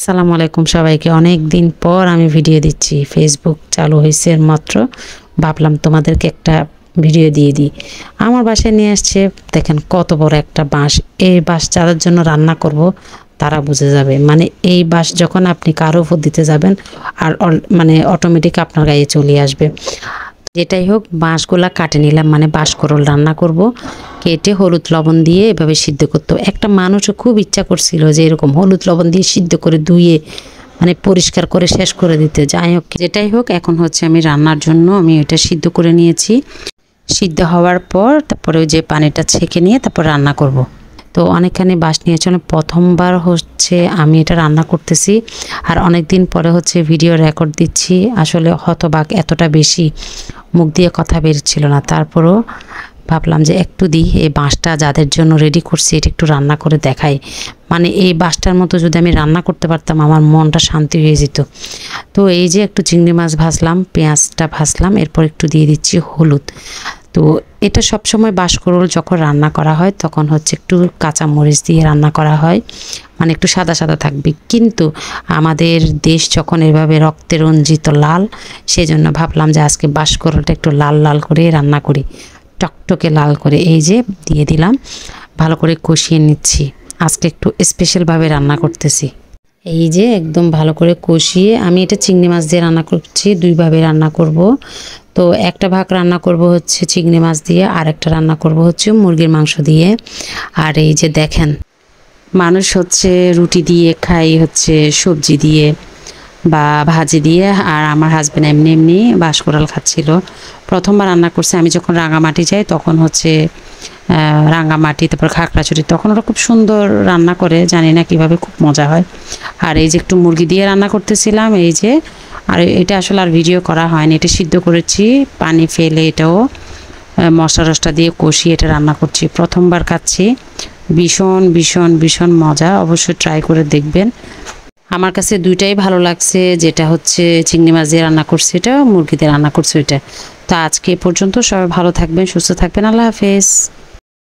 আসসালামু আলাইকুম সবাইকে। অনেক দিন পর আমি ভিডিও দিচ্ছি। ফেসবুক চালু হয়েছে মাত্র, ভাবলাম তোমাদেরকে একটা ভিডিও দিয়ে দিই। আমার বাসায় নিয়ে আসছে, দেখেন কত বড় একটা বাঁশ। এই বাঁশ যাদের জন্য রান্না করব তারা বুঝে যাবে। মানে এই বাঁশ যখন আপনি কারো উপর দিতে যাবেন আর মানে অটোমেটিক আপনার গায়ে চলে আসবে। যেটাই হোক, বাঁশগুলা কাটে নিলাম, মানে বাঁশকরল রান্না করব। কেটে হলুদ লবণ দিয়ে এভাবে সিদ্ধ করতে। একটা মানুষও খুব ইচ্ছা করছিল যে এরকম হলুদ লবণ দিয়ে সিদ্ধ করে ধুয়ে মানে পরিষ্কার করে শেষ করে দিতে। যাই হোক, যেটাই হোক, এখন হচ্ছে আমি রান্নার জন্য আমি এটা সিদ্ধ করে নিয়েছি। সিদ্ধ হওয়ার পর তারপরে ওই যে পানিটা ছেঁকে নিয়ে তারপর রান্না করব। তো অনেকখানি বাঁশ নিয়েছি, প্রথমবার হচ্ছে আমি এটা রান্না করতেছি। আর অনেক দিন পরে হচ্ছে ভিডিও রেকর্ড দিচ্ছি। আসলে হতবাক, এতটা বেশি মুখ দিয়ে কথা বেরোচ্ছিল না। তারপরও ভাবলাম যে একটু দিই, এই বাঁশটা যাদের জন্য রেডি করছি এটা একটু রান্না করে দেখাই। মানে এই বাঁশটার মতো যদি আমি রান্না করতে পারতাম আমার মনটা শান্তি হয়ে যেত। তো এই যে একটু চিংড়ি মাছ ভাজলাম, পেঁয়াজটা ভাজলাম, এরপর একটু দিয়ে দিচ্ছি হলুদ। তো এটা সবসময় বাঁশকরল যখন রান্না করা হয় তখন হচ্ছে একটু কাঁচা মরিচ দিয়ে রান্না করা হয়, মানে একটু সাদা সাদা থাকবে। কিন্তু আমাদের দেশ যখন এভাবে রক্তে রঞ্জিত লাল, সেজন্য ভাবলাম যে আজকে বাঁশকরলটা একটু লাল লাল করে রান্না করি, টকটকে লাল করে। এই যে দিয়ে দিলাম, ভালো করে কষিয়ে নিচ্ছি। আজকে একটু স্পেশালভাবে রান্না করতেছি। এই যে একদম ভালো করে কষিয়ে, আমি এটা চিংড়ি মাছ দিয়ে রান্না করছি, দুইভাবে রান্না করব। তো একটা ভাগ রান্না করব হচ্ছে চিংড়ি মাছ দিয়ে, আর একটা রান্না করব হচ্ছে মুরগির মাংস দিয়ে। আর এই যে দেখেন, মানুষ হচ্ছে রুটি দিয়ে খাই, হচ্ছে সবজি দিয়ে বা ভাজি দিয়ে, আর আমার হাজব্যান্ড এমনি এমনি বাঁশকরল খাচ্ছিল। প্রথমবার রান্না করছে। আমি যখন রাঙামাটি যাই তখন হচ্ছে রাঙামাটি, তারপর খাগড়াছড়ি, তখন ওরা খুব সুন্দর রান্না করে, জানি না কিভাবে, খুব মজা হয়। আর এই যে একটু মুরগি দিয়ে রান্না করতেছিলাম, এই যে। আর এটা আসলে আর ভিডিও করা হয়নি, এটা সিদ্ধ করেছি পানি ফেলে, এটাও মশলা টশলা দিয়ে কষিয়ে এটা রান্না করছি। প্রথমবার খাচ্ছি, ভীষণ ভীষণ ভীষণ মজা। অবশ্যই ট্রাই করে দেখবেন। আমার কাছে দুইটাই ভালো লাগছে, যেটা হচ্ছে চিংড়ি মাছ দিয়ে রান্না করছি, এটা মুরগি দিয়ে রান্না করছি ওইটা। তো আজকে এ পর্যন্ত, সবাই ভালো থাকবেন, সুস্থ থাকবেন, আল্লাহ হাফেজ।